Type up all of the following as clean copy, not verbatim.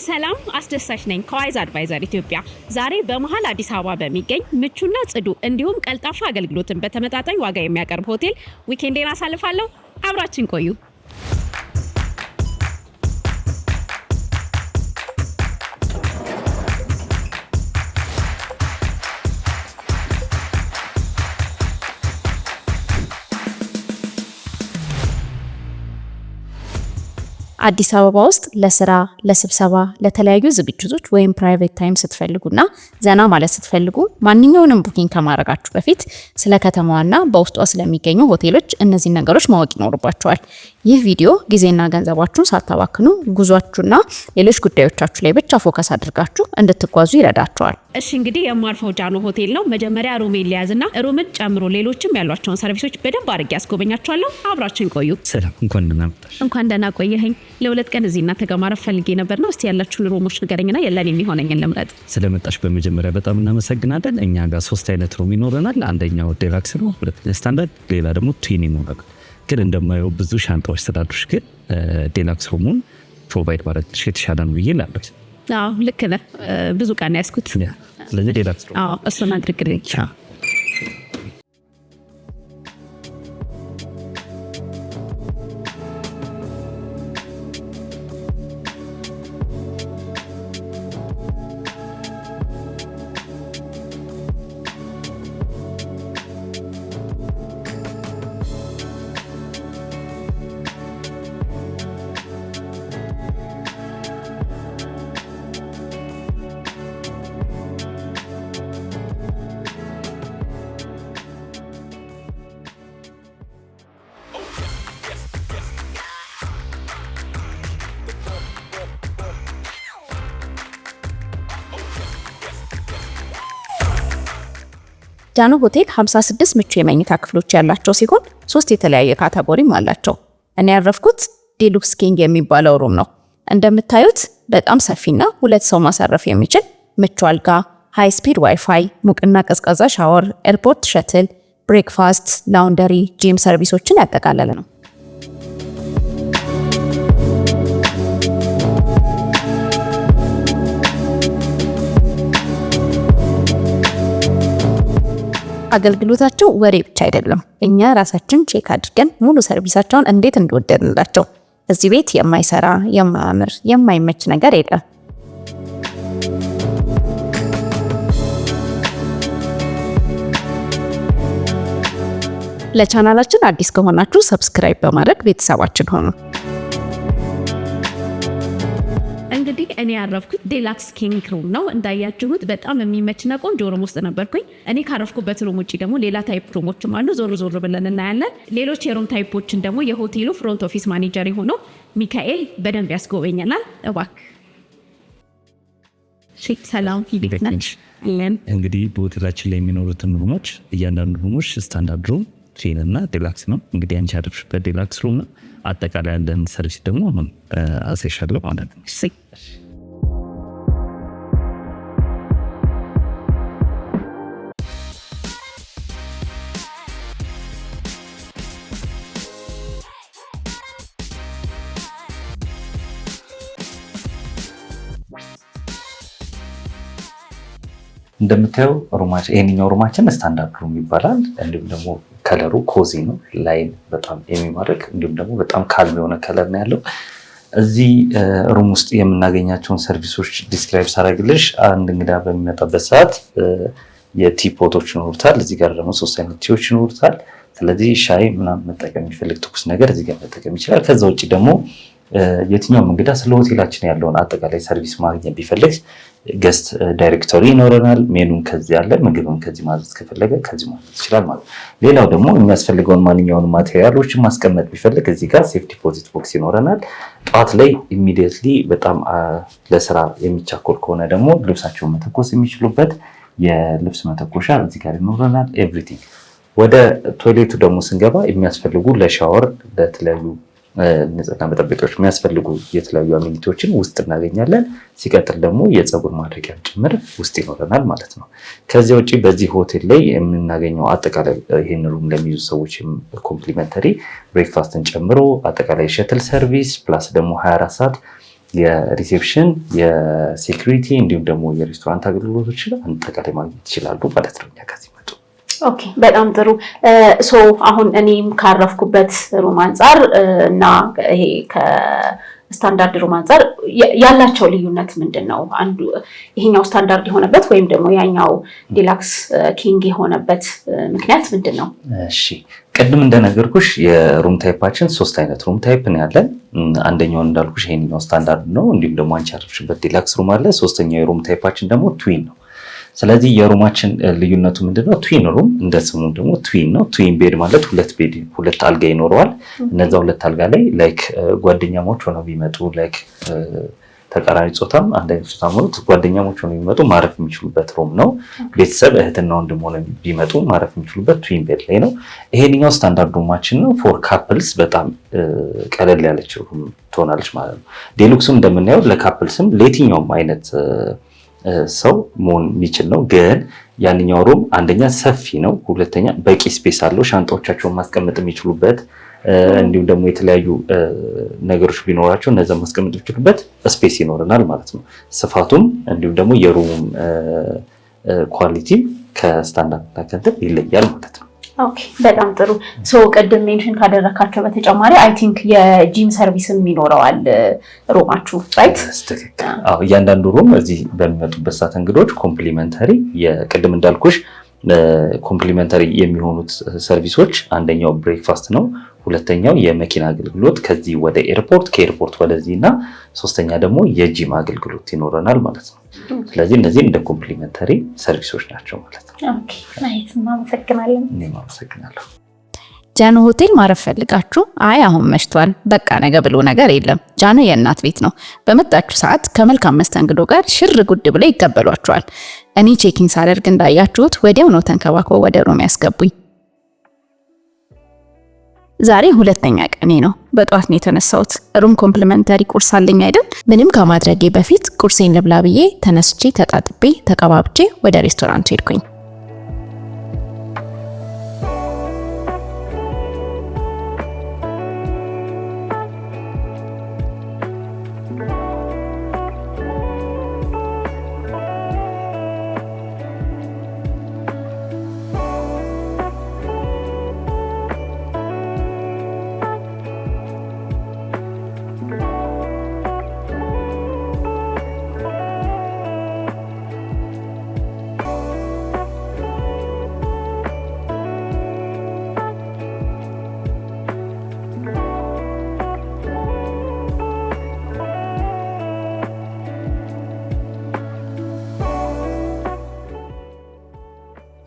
ሰላም አስደሳች ነኝ ከዋይዝ አድቫይዘር ኢትዮጵያ። ዛሬ በመሃል አዲስ አበባ በሚገኝ ምቹና ጽዱ እንዲሁም ቀልጣፋ አገልግሎትን በተመጣጣኝ ዋጋ የሚያቀርብ ሆቴል ዊኬንዴን አሳልፋለሁ። አብራችን ቆዩ። አዲስ አበባ ውስጥ ለስራ፣ ለስብሰባ፣ ለተለያዩ ዝግጅቶች ወይም ፕራይቬት ታይም ስትፈልጉና ዘና ማለት ስትፈልጉ ማንኛውንም ቡኪንግ ከማድረጋችሁ በፊት ስለ ከተማዋና በውስጧ ስለሚገኙ ሆቴሎች እነዚህ ነገሮች ማወቅ ይኖርባችኋል። ይህ ቪዲዮ ጊዜና ገንዘባችሁን ሳታባክኑ ጉዟችሁና ሌሎች ጉዳዮቻችሁ ላይ ብቻ ፎከስ አድርጋችሁ እንድትጓዙ ይረዳችኋል። እሺ እንግዲህ የማርፈው ጃኖ ሆቴል ነው። መጀመሪያ ሩሜን ሊያዝና ሩምን ጨምሮ ሌሎችም ያሏቸውን ሰርቪሶች በደንብ አድርጌ ያስጎበኛችኋለሁ። አብራችን ቆዩ። ሰላም፣ እንኳን ደህና መጣሽ። እንኳን ደህና ቆየኸኝ። ለሁለት ቀን እዚህ እናንተ ጋር ማረፍ ፈልጌ ነበር ነው። እስቲ ያላችሁን ሩሞች ንገረኝና የለኔ የሚሆነኝን ልምረጥ። ስለመጣሽ በመጀመሪያ በጣም እናመሰግናለን። እኛ ጋር 3 አይነት ሩም ይኖረናል። አንደኛው ዴላክስ ነው፣ ሁለተኛ ስታንዳርድ፣ ሌላ ደግሞ ትዊን ይኖራል። ግን እንደማየው ብዙ ሻንጣዎች ስላሉሽ ግን ዴላክስ ሩሙን ፕሮቫይድ ማድረግ የተሻለ ነው ብዬ እላለሁ። አዎ ልክ ነህ። ብዙ ቀን ያስኩት ስለዚህ ዴላክስ ሩም እሱን አድርግልኝ። ጃኖ ሆቴል 56 ምቹ የመኝታ ክፍሎች ያላቸው ሲሆን 3 የተለያየ ካታጎሪም አላቸው። እኔ ያረፍኩት ዴሉክስ ኪንግ የሚባለው ሩም ነው። እንደምታዩት በጣም ሰፊና 2 ሰው ማሳረፍ የሚችል ምቹ አልጋ፣ ሃይ ስፒድ ዋይፋይ፣ ሙቅና ቀዝቃዛ ሻወር፣ ኤርፖርት ሸትል፣ ብሬክፋስት፣ ላውንደሪ፣ ጂም ሰርቪሶችን ያጠቃለለ ነው። አገልግሎታቸው ወሬ ብቻ አይደለም። እኛ ራሳችን ቼክ አድርገን ሙሉ ሰርቪሳቸውን እንዴት እንደወደድንላቸው። እዚህ ቤት የማይሰራ የማያምር የማይመች ነገር የለም። ለቻናላችን አዲስ ከሆናችሁ ሰብስክራይብ በማድረግ ቤተሰባችን ሆኑ። እንግዲህ እኔ ያረፍኩት ዴላክስ ኪንግ ሩም ነው። እንዳያችሁት በጣም የሚመችና ቆንጆ ሩም ውስጥ ነበርኩኝ። እኔ ካረፍኩበት ሩም ውጪ ደግሞ ሌላ ታይፕ ሩሞችም አሉ። ዞር ዞር ብለን እናያለን። ሌሎች የሩም ታይፖችን ደግሞ የሆቴሉ ፍሮንት ኦፊስ ማኔጀር የሆነው ሚካኤል በደንብ ያስጎበኘናል። እባክህ ሰላም ይብነች። እንግዲህ በሆቴላችን ላይ የሚኖሩትን ሩሞች እያንዳንዱ ሩሞች ስታንዳርድ ሩም፣ ትዊን እና ዴላክስ ነው። እንግዲህ አንቺ ያረፍሽበት ዴላክስ ሩም ነው። አጠቃላይ ያለን ሰርቪስ ደግሞ አሁን አሴሻለሁ ማለት ነው። እንደምታየው ሩማችን ይሄንኛው ሩማችን ስታንዳርድ ሩም ይባላል። እንዲሁም ደግሞ ከለሩ ኮዚ ነው፣ ላይን በጣም የሚማርክ እንዲሁም ደግሞ በጣም ካልም የሆነ ከለር ነው ያለው። እዚህ ሩም ውስጥ የምናገኛቸውን ሰርቪሶች ዲስክራይብ ሳደርግልሽ አንድ እንግዳ በሚመጣበት ሰዓት የቲ ፖቶች ይኖሩታል። እዚህ ጋር ደግሞ 3 አይነት ቲዎች ይኖሩታል። ስለዚህ ሻይ ምናምን መጠቀም የሚፈልግ ትኩስ ነገር እዚህ ጋር መጠቀም ይችላል። ከዛ ውጭ ደግሞ የትኛውም እንግዳ ስለ ሆቴላችን ያለውን አጠቃላይ ሰርቪስ ማግኘት ቢፈልግ ገስት ዳይሬክቶሪ ይኖረናል። ሜኑን ከዚህ ያለ፣ ምግብም ከዚህ ማዘዝ ከፈለገ ከዚህ ማዘዝ ይችላል ማለት ነው። ሌላው ደግሞ የሚያስፈልገውን ማንኛውንም ማቴሪያሎችን ማስቀመጥ ቢፈልግ እዚህ ጋር ሴፍ ዲፖዚት ቦክስ ይኖረናል። ጠዋት ላይ ኢሚዲየትሊ በጣም ለስራ የሚቻኮል ከሆነ ደግሞ ልብሳቸውን መተኮስ የሚችሉበት የልብስ መተኮሻ እዚህ ጋር ይኖረናል። ኤቭሪቲንግ። ወደ ቶይሌቱ ደግሞ ስንገባ የሚያስፈልጉ ለሻወር ለተለያዩ ንጽህና መጠበቂያዎች የሚያስፈልጉ የተለያዩ አሚኒቲዎችን ውስጥ እናገኛለን። ሲቀጥል ደግሞ የፀጉር ማድረቂያ ጭምር ውስጥ ይኖረናል ማለት ነው። ከዚያ ውጭ በዚህ ሆቴል ላይ የምናገኘው አጠቃላይ ይህን ሩም ለሚይዙ ሰዎች ኮምፕሊመንተሪ ብሬክፋስትን ጨምሮ አጠቃላይ ሸትል ሰርቪስ ፕላስ ደግሞ 24 ሰዓት የሪሴፕሽን፣ የሴኩሪቲ እንዲሁም ደግሞ የሬስቶራንት አገልግሎቶችን አጠቃላይ ማግኘት ይችላሉ ማለት ነው እኛ ከዚህ መጡ። ኦኬ በጣም ጥሩ። ሶ አሁን እኔም ካረፍኩበት ሩም አንጻር እና ይሄ ከስታንዳርድ ሩም አንጻር ያላቸው ልዩነት ምንድን ነው? አንዱ ይሄኛው ስታንዳርድ የሆነበት ወይም ደግሞ ያኛው ዲላክስ ኪንግ የሆነበት ምክንያት ምንድን ነው? እሺ ቅድም እንደነገርኩሽ የሩም ታይፓችን 3 አይነት ሩም ታይፕ ነው ያለን። አንደኛው እንዳልኩሽ ይሄኛው ስታንዳርድ ነው። እንዲሁም ደግሞ አንቺ ያረፍሽበት ዲላክስ ሩም አለ። ሶስተኛው የሩም ታይፓችን ደግሞ ትዊን ነው። ስለዚህ የሩማችን ልዩነቱ ምንድነው? ትዊን ሩም እንደ ስሙ ደግሞ ትዊን ነው። ትዊን ቤድ ማለት ሁለት አልጋ ይኖረዋል። እነዛ 2 አልጋ ላይ ላይክ ጓደኛሞች ሆነው ቢመጡ ላይክ ተቃራኒ ጾታም አንድ አይነት ጾታ ማለት ጓደኛሞች ሆነው ቢመጡ ማረፍ የሚችሉበት ሩም ነው። ቤተሰብ እህትና ወንድም ሆነው ቢመጡ ማረፍ የሚችሉበት ትዊን ቤድ ላይ ነው። ይሄኛው ስታንዳርድ ሩማችን ነው። ፎር ካፕልስ በጣም ቀለል ያለች ሩም ትሆናለች ማለት ነው። ዴሉክስም እንደምናየው ለካፕልስም ለየትኛውም አይነት ሰው መሆን የሚችል ነው። ግን ያንኛው ሩም አንደኛ ሰፊ ነው፣ ሁለተኛ በቂ ስፔስ አለው፣ ሻንጣዎቻቸውን ማስቀመጥ የሚችሉበት እንዲሁም ደግሞ የተለያዩ ነገሮች ቢኖራቸው እነዛ ማስቀመጥ የሚችሉበት ስፔስ ይኖረናል ማለት ነው። ስፋቱም እንዲሁም ደግሞ የሩም ኳሊቲ ከስታንዳርድ ከንትን ይለያል ማለት ነው። ኦኬ በጣም ጥሩ። ሶ ቅድም ሜንሽን ካደረካቸው በተጨማሪ አይ ቲንክ የጂም ሰርቪስም ይኖረዋል ሩማችሁ ራይት? አዎ እያንዳንዱ ሩም እዚህ በሚመጡበት ሰዓት እንግዶች ኮምፕሊመንተሪ የቅድም እንዳልኩሽ ኮምፕሊመንተሪ የሚሆኑት ሰርቪሶች አንደኛው ብሬክፋስት ነው። ሁለተኛው የመኪና አገልግሎት ከዚህ ወደ ኤርፖርት፣ ከኤርፖርት ወደዚህ እና ሶስተኛ ደግሞ የጂም አገልግሎት ይኖረናል ማለት ነው። ስለዚህ እነዚህ እንደ ኮምፕሊመንተሪ ሰርቪሶች ናቸው ማለት ነው። ኦኬ ናይስ። እናመሰግናለን። እኔም አመሰግናለሁ። ጃኖ ሆቴል ማረፍ ፈልጋችሁ አይ አሁን መሽቷል በቃ ነገ ብሎ ነገር የለም። ጃኖ የእናት ቤት ነው። በመጣችሁ ሰዓት ከመልካም መስተንግዶ ጋር ሽር ጉድ ብለው ይቀበሏችኋል። እኔ ቼኪንግ ሳደርግ እንዳያችሁት ወዲያው ነው ተንከባክበው ወደ ሩም ያስገቡኝ። ዛሬ 2ኛ ቀኔ ነው። በጧት ነው የተነሳሁት። ሩም ኮምፕሊመንተሪ ቁርስ አለኝ አይደል? ምንም ከማድረጌ በፊት ቁርሴን ልብላ ብዬ ተነስቼ ተጣጥቤ ተቀባብቼ ወደ ሬስቶራንቱ ሄድኩኝ።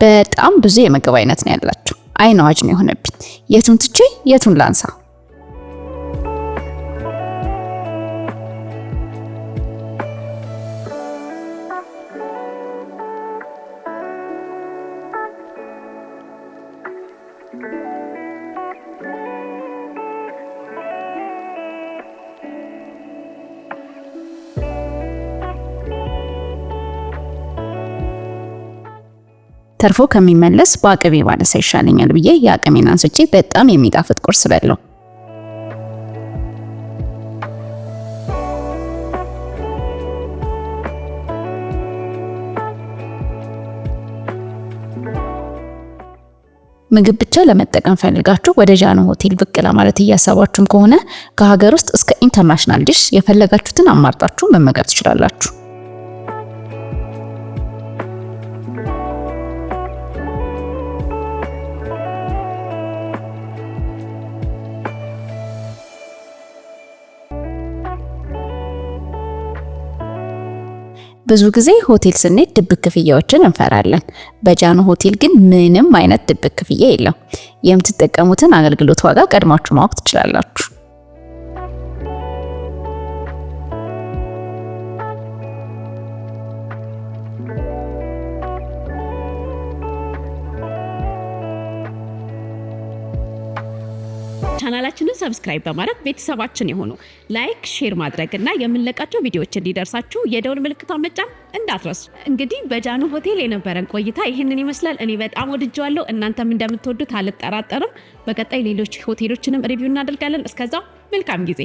በጣም ብዙ የምግብ አይነት ነው ያላችሁ። አይን አዋጅ ነው የሆነብኝ። የቱን ትቼ የቱን ላንሳ? ተርፎ ከሚመለስ በአቅቤ ባነሳ ይሻለኛል ብዬ የአቅሜን አንስቼ በጣም የሚጣፍጥ ቁርስ በላው። ምግብ ብቻ ለመጠቀም ፈልጋችሁ ወደ ጃኖ ሆቴል ብቅ ለማለት እያሰባችሁም ከሆነ ከሀገር ውስጥ እስከ ኢንተርናሽናል ዲሽ የፈለጋችሁትን አማርጣችሁ መመገብ ትችላላችሁ። ብዙ ጊዜ ሆቴል ስንሄድ ድብቅ ክፍያዎችን እንፈራለን። በጃኖ ሆቴል ግን ምንም አይነት ድብቅ ክፍያ የለም። የምትጠቀሙትን አገልግሎት ዋጋ ቀድማችሁ ማወቅ ትችላላችሁ። ቻናላችንን ሰብስክራይብ በማድረግ ቤተሰባችን የሆኑ ላይክ፣ ሼር ማድረግ እና የምንለቃቸው ቪዲዮዎች እንዲደርሳችሁ የደውል ምልክቷን መጫን እንዳትረሱ። እንግዲህ በጃኖ ሆቴል የነበረን ቆይታ ይህንን ይመስላል። እኔ በጣም ወድጄዋለሁ። እናንተም እንደምትወዱት አልጠራጠርም። በቀጣይ ሌሎች ሆቴሎችንም ሪቪው እናደርጋለን። እስከዛው መልካም ጊዜ።